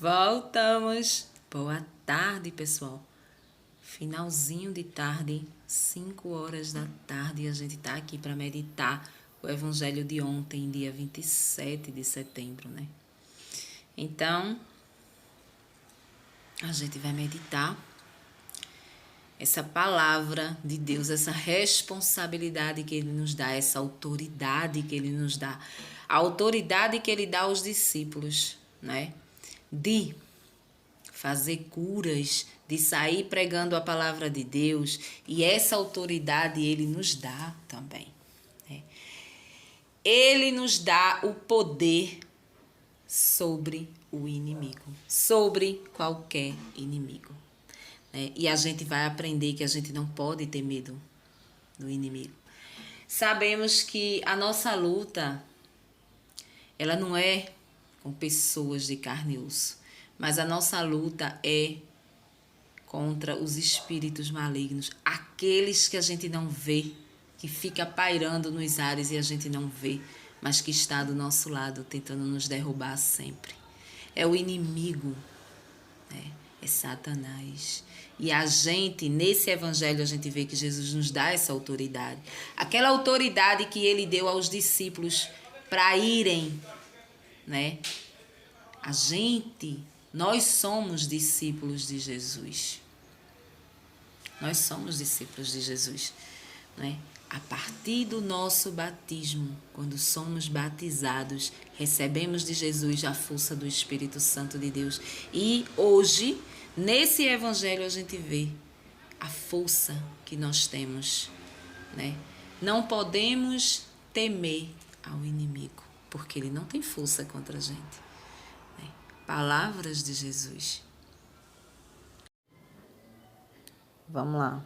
Voltamos. Boa tarde, pessoal. Finalzinho de tarde, 5 horas da tarde, a gente tá aqui para meditar o evangelho de ontem, dia 27 de setembro, né? Então, a gente vai meditar essa palavra de Deus, essa responsabilidade que Ele nos dá, essa autoridade que Ele nos dá, a autoridade que Ele dá aos discípulos, né? De fazer curas, de sair pregando a palavra de Deus, e essa autoridade Ele nos dá também, né? Ele nos dá o poder sobre o inimigo, sobre qualquer inimigo, né? E a gente vai aprender que a gente não pode ter medo do inimigo. Sabemos que a nossa luta, ela não é com pessoas de carne e osso, mas a nossa luta é contra os espíritos malignos, aqueles que a gente não vê, que fica pairando nos ares e a gente não vê, mas que está do nosso lado tentando nos derrubar sempre. É o inimigo, né? É Satanás. E a gente, nesse evangelho, a gente vê que Jesus nos dá essa autoridade. Aquela autoridade que ele deu aos discípulos para irem, né? Nós somos discípulos de Jesus. Nós somos discípulos de Jesus, né? A partir do nosso batismo, quando somos batizados, recebemos de Jesus a força do Espírito Santo de Deus. E hoje, nesse evangelho, a gente vê a força que nós temos, né? Não podemos temer ao inimigo, porque ele não tem força contra a gente, né? Palavras de Jesus. Vamos lá.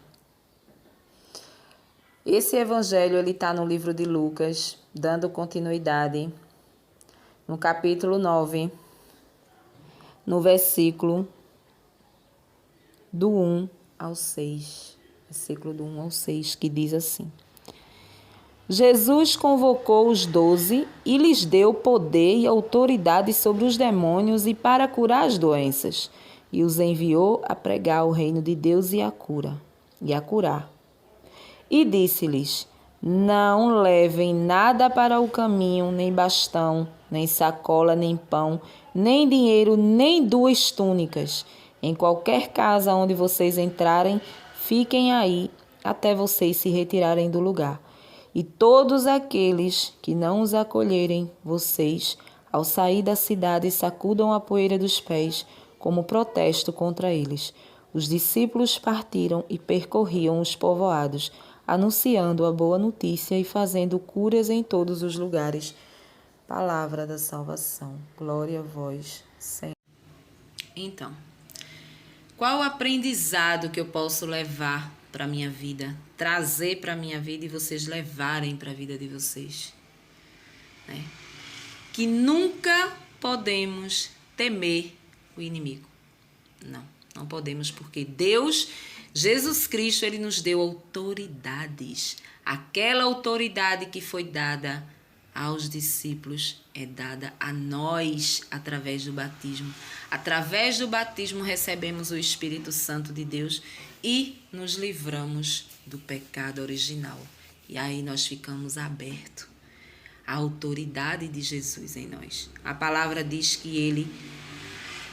Esse evangelho ele está no livro de Lucas, dando continuidade no capítulo 9, no versículo do 1 ao 6. Versículo do 1 ao 6, que diz assim: Jesus convocou os 12 e lhes deu poder e autoridade sobre os demônios e para curar as doenças, e os enviou a pregar o reino de Deus e a curar. E disse-lhes: não levem nada para o caminho, nem bastão, nem sacola, nem pão, nem dinheiro, nem 2 túnicas. Em qualquer casa onde vocês entrarem, fiquem aí até vocês se retirarem do lugar. E todos aqueles que não os acolherem, vocês, ao sair da cidade, sacudam a poeira dos pés, como protesto contra eles. Os discípulos partiram e percorriam os povoados, anunciando a boa notícia e fazendo curas em todos os lugares. Palavra da salvação. Glória a vós, Senhor. Então, qual o aprendizado que eu posso levar para a minha vida, trazer para a minha vida e vocês levarem para a vida de vocês, né? Que nunca podemos temer o inimigo. Não podemos, porque Deus, Jesus Cristo, ele nos deu autoridades. Aquela autoridade que foi dada aos discípulos é dada a nós através do batismo. Através do batismo recebemos o Espírito Santo de Deus e nos livramos do pecado original. E aí nós ficamos abertos à autoridade de Jesus em nós. A palavra diz que ele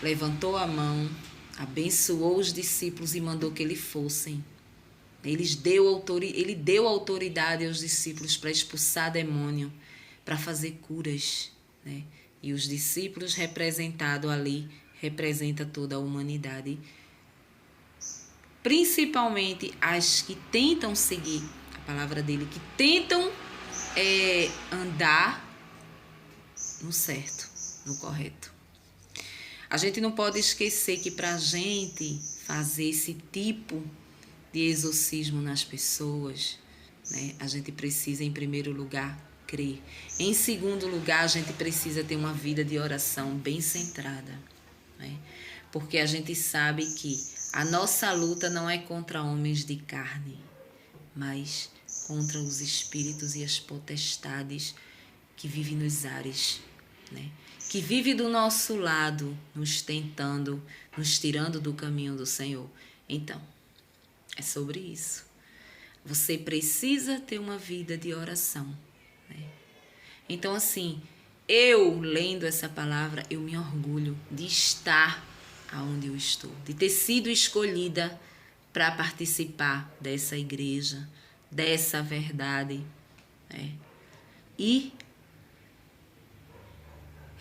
levantou a mão, abençoou os discípulos e mandou que eles fossem. Ele deu autoridade aos discípulos para expulsar demônio, para fazer curas, né? E os discípulos representados ali, representa toda a humanidade, principalmente as que tentam seguir a palavra dele, que tentam andar no certo, no correto. A gente não pode esquecer que para a gente fazer esse tipo de exorcismo nas pessoas, né, a gente precisa, em primeiro lugar, crer. Em segundo lugar, a gente precisa ter uma vida de oração bem centrada, né? Porque a gente sabe que a nossa luta não é contra homens de carne, mas contra os espíritos e as potestades que vivem nos ares, né? que vive do nosso lado, nos tentando, nos tirando do caminho do Senhor. Então, é sobre isso. Você precisa ter uma vida de oração, né? Então, assim, eu lendo essa palavra, eu me orgulho de estar aonde eu estou, de ter sido escolhida para participar dessa igreja, dessa verdade, né? E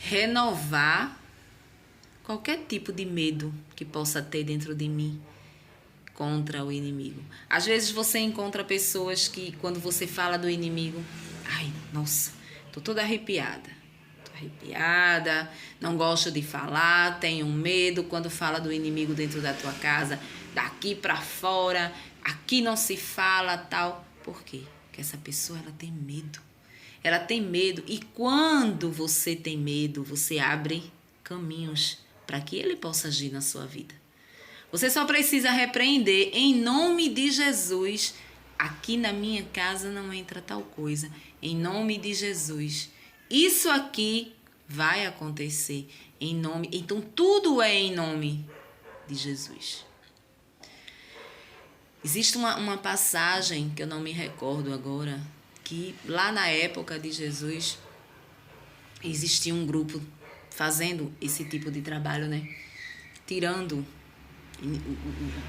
renovar qualquer tipo de medo que possa ter dentro de mim contra o inimigo. Às vezes você encontra pessoas que, quando você fala do inimigo, ai, nossa, tô toda arrepiada. Tô arrepiada, não gosto de falar, tenho medo quando fala do inimigo dentro da tua casa, daqui para fora, aqui não se fala, tal. Por quê? Porque essa pessoa, ela tem medo. Ela tem medo, e quando você tem medo, você abre caminhos para que ele possa agir na sua vida. Você só precisa repreender em nome de Jesus. Aqui na minha casa não entra tal coisa. Em nome de Jesus. Isso aqui vai acontecer em nome. Então tudo é em nome de Jesus. Existe uma passagem que eu não me recordo agora, que lá na época de Jesus existia um grupo fazendo esse tipo de trabalho, né? Tirando,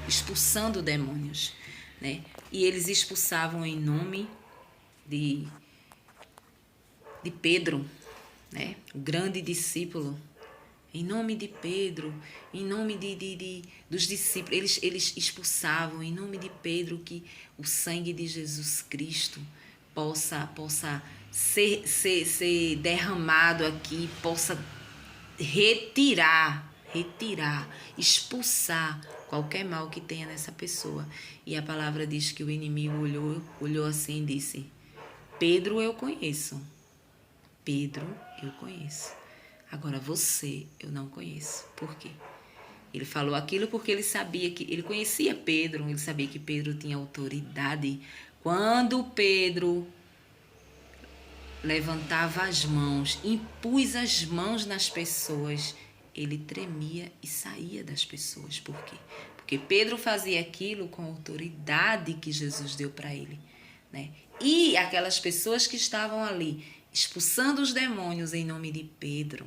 expulsando demônios, né? E eles expulsavam em nome de Pedro, né? O grande discípulo. Em nome de Pedro, em nome dos discípulos, eles expulsavam em nome de Pedro, que o sangue de Jesus Cristo possa ser derramado aqui, possa retirar, expulsar qualquer mal que tenha nessa pessoa. E a palavra diz que o inimigo olhou assim e disse: Pedro eu conheço, Pedro eu conheço. Agora você eu não conheço. Por quê? Ele falou aquilo porque ele sabia que ele conhecia Pedro, ele sabia que Pedro tinha autoridade. Quando Pedro levantava as mãos, impus as mãos nas pessoas, ele tremia e saía das pessoas. Por quê? Porque Pedro fazia aquilo com a autoridade que Jesus deu para ele, né? E aquelas pessoas que estavam ali expulsando os demônios em nome de Pedro,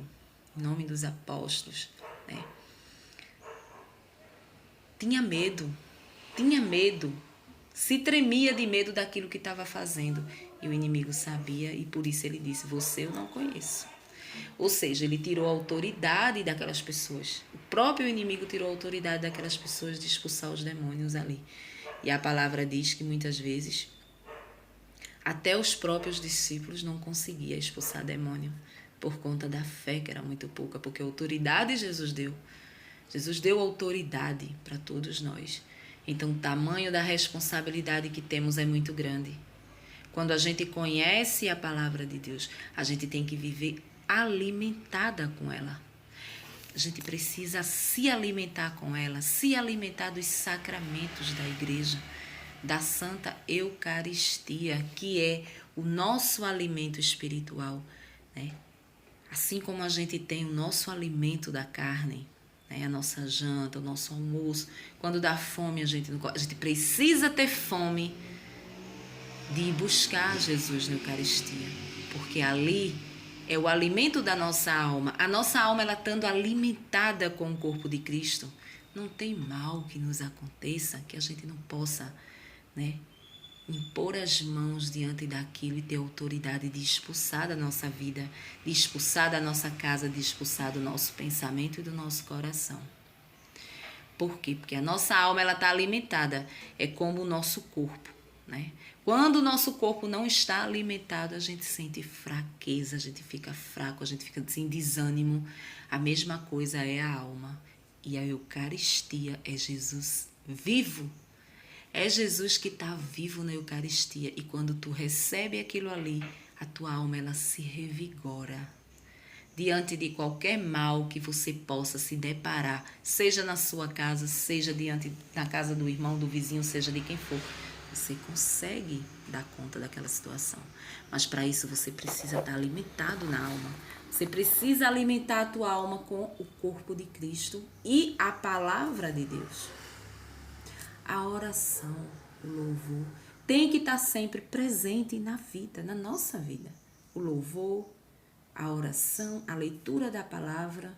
em nome dos apóstolos, né? Tinha medo, se tremia de medo daquilo que estava fazendo. E o inimigo sabia, e por isso ele disse: você eu não conheço. Ou seja, ele tirou a autoridade daquelas pessoas. O próprio inimigo tirou a autoridade daquelas pessoas de expulsar os demônios ali. E a palavra diz que muitas vezes até os próprios discípulos não conseguiam expulsar demônio por conta da fé, que era muito pouca, porque a autoridade Jesus deu. Jesus deu autoridade para todos nós. Então, o tamanho da responsabilidade que temos é muito grande. Quando a gente conhece a palavra de Deus, a gente tem que viver alimentada com ela. A gente precisa se alimentar com ela, se alimentar dos sacramentos da igreja, da Santa Eucaristia, que é o nosso alimento espiritual, né? Assim como a gente tem o nosso alimento da carne, né? A nossa janta, o nosso almoço. Quando dá fome, a gente precisa ter fome de buscar Jesus na Eucaristia, porque ali é o alimento da nossa alma. A nossa alma, ela estando alimentada com o corpo de Cristo, não tem mal que nos aconteça que a gente não possa, né, impor as mãos diante daquilo e ter autoridade de expulsar da nossa vida, de expulsar da nossa casa, de expulsar do nosso pensamento e do nosso coração. Por quê? Porque a nossa alma, ela está alimentada, é como o nosso corpo, né? Quando o nosso corpo não está alimentado, a gente sente fraqueza, a gente fica fraco, a gente fica sem desânimo. A mesma coisa é a alma. E a Eucaristia é Jesus vivo. É Jesus que está vivo na Eucaristia. E quando tu recebe aquilo ali, a tua alma, ela se revigora. Diante de qualquer mal que você possa se deparar, seja na sua casa, seja na casa do irmão, do vizinho, seja de quem for, você consegue dar conta daquela situação. Mas para isso você precisa estar alimentado na alma. Você precisa alimentar a tua alma com o corpo de Cristo e a palavra de Deus. A oração, o louvor, tem que estar sempre presente na vida, na nossa vida. O louvor, a oração, a leitura da palavra,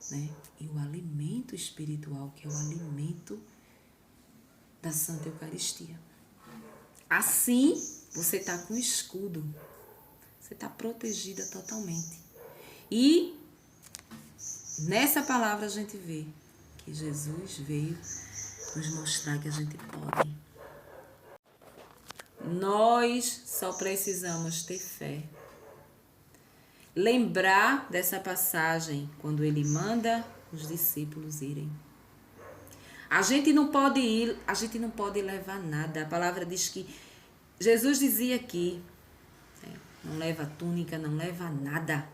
né? E o alimento espiritual, que é o alimento da Santa Eucaristia. Assim, você está com escudo. Você está protegida totalmente. E nessa palavra a gente vê que Jesus veio nos mostrar que a gente pode. Nós só precisamos ter fé. Lembrar dessa passagem quando ele manda os discípulos irem. A gente não pode ir, a gente não pode levar nada. A palavra diz que Jesus dizia aqui, não leva túnica, não leva nada.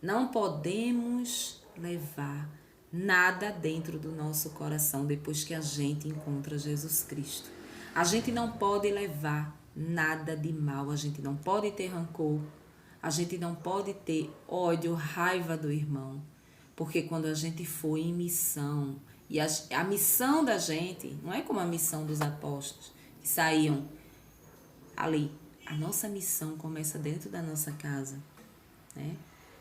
Não podemos levar nada dentro do nosso coração depois que a gente encontra Jesus Cristo. A gente não pode levar nada de mal, a gente não pode ter rancor, a gente não pode ter ódio, raiva do irmão. Porque quando a gente for em missão, e a missão da gente não é como a missão dos apóstolos, que saíam ali. A nossa missão começa dentro da nossa casa, né?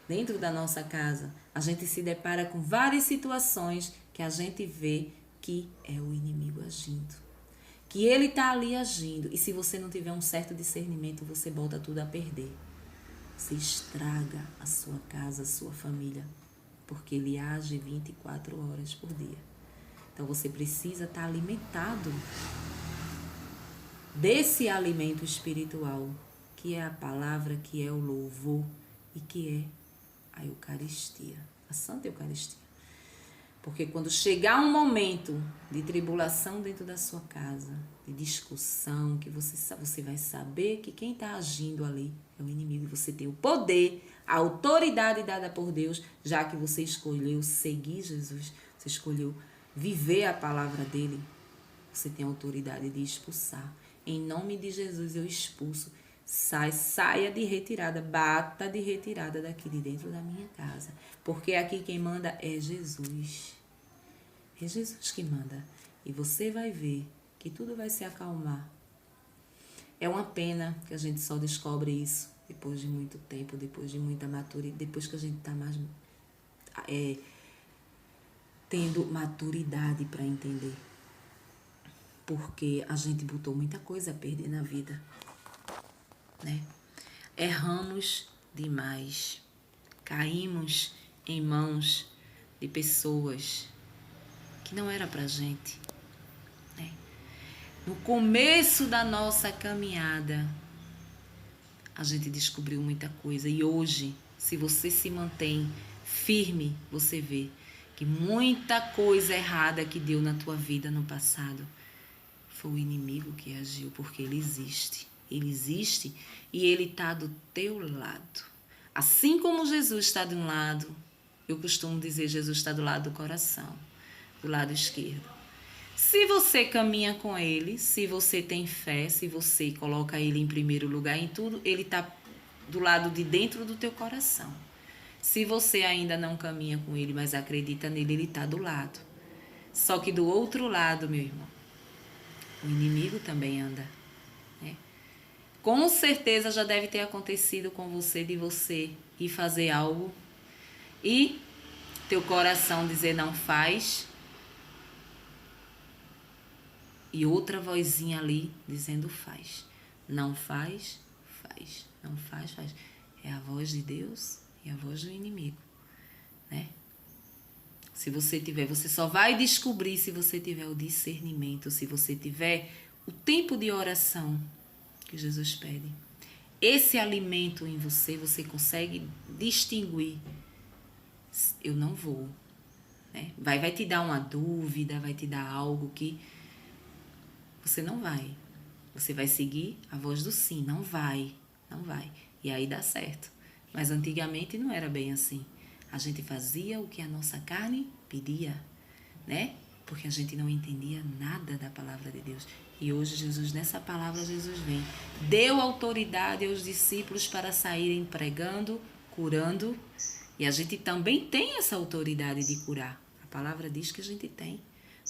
Dentro da nossa casa, a gente se depara com várias situações que a gente vê que é o inimigo agindo. Que ele está ali agindo. E se você não tiver um certo discernimento, você bota tudo a perder. Você estraga a sua casa, a sua família. Porque ele age 24 horas por dia. Então você precisa estar alimentado desse alimento espiritual, que é a palavra, que é o louvor e que é a Eucaristia, a Santa Eucaristia. Porque quando chegar um momento de tribulação dentro da sua casa, de discussão, que você vai saber que quem está agindo ali é o inimigo. E você tem o poder, a autoridade dada por Deus, já que você escolheu seguir Jesus, você escolheu viver a palavra dele, você tem a autoridade de expulsar. Em nome de Jesus eu expulso. Saia de retirada, bata de retirada daqui de dentro da minha casa. Porque aqui quem manda é Jesus. É Jesus que manda. E você vai ver que tudo vai se acalmar. É uma pena que a gente só descobre isso depois de muito tempo, depois de muita maturidade, depois que a gente está mais tendo maturidade para entender. Porque a gente botou muita coisa a perder na vida, né? Erramos demais, caímos em mãos de pessoas que não era pra gente, né? No começo da nossa caminhada, a gente descobriu muita coisa e hoje, se você se mantém firme, você vê que muita coisa errada que deu na tua vida no passado foi o inimigo que agiu, porque ele existe. Ele existe e ele está do teu lado. Assim como Jesus está de um lado, eu costumo dizer, Jesus está do lado do coração, do lado esquerdo. Se você caminha com ele, se você tem fé, se você coloca ele em primeiro lugar em tudo, ele está do lado de dentro do teu coração. Se você ainda não caminha com ele, mas acredita nele, ele está do lado. Só que do outro lado, meu irmão, o inimigo também anda, né? Com certeza já deve ter acontecido com você de você ir fazer algo e teu coração dizer não faz e outra vozinha ali dizendo faz. Não faz, faz. Não faz, faz. É a voz de Deus e a voz do inimigo, né? Se você tiver, você só vai descobrir se você tiver o discernimento, se você tiver o tempo de oração que Jesus pede. Esse alimento em você, você consegue distinguir. Eu não vou, né? Vai te dar uma dúvida, vai te dar algo que você não vai. Você vai seguir a voz do sim, não vai. E aí dá certo. Mas antigamente não era bem assim. A gente fazia o que a nossa carne pedia, né? Porque a gente não entendia nada da palavra de Deus. E hoje Jesus, nessa palavra, Jesus vem. Deu autoridade aos discípulos para saírem pregando, curando, e a gente também tem essa autoridade de curar. A palavra diz que a gente tem.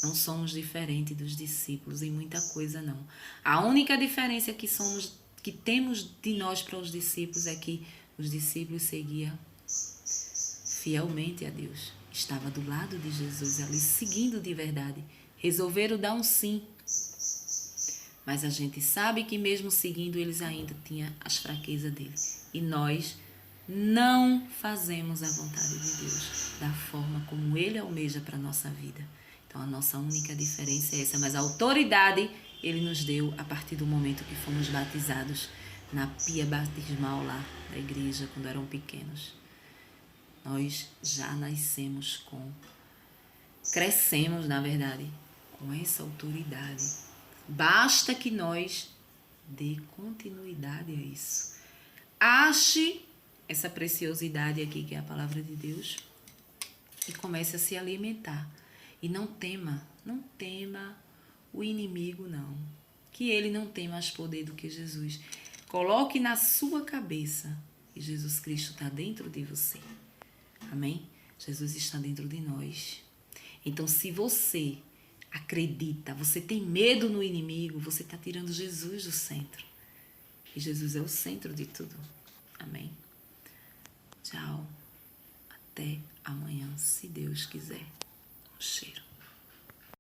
Não somos diferentes dos discípulos em muita coisa, não. A única diferença que temos de nós para os discípulos é que os discípulos seguiam fielmente a Deus. Estava do lado de Jesus ali, seguindo de verdade. Resolveram dar um sim. Mas a gente sabe que mesmo seguindo, eles ainda tinham as fraquezas deles. E nós não fazemos a vontade de Deus da forma como Ele almeja para a nossa vida. Então a nossa única diferença é essa. Mas a autoridade Ele nos deu a partir do momento que fomos batizados na pia batismal lá da igreja, quando eram pequenos. Nós já nascemos crescemos, na verdade, com essa autoridade. Basta que nós dê continuidade a isso. Ache essa preciosidade aqui, que é a palavra de Deus, e comece a se alimentar. E não tema o inimigo, não. Que ele não tem mais poder do que Jesus. Coloque na sua cabeça que Jesus Cristo está dentro de você. Amém? Jesus está dentro de nós. Então, se você acredita, você tem medo no inimigo, você está tirando Jesus do centro. E Jesus é o centro de tudo. Amém? Tchau. Até amanhã, se Deus quiser. Um cheiro.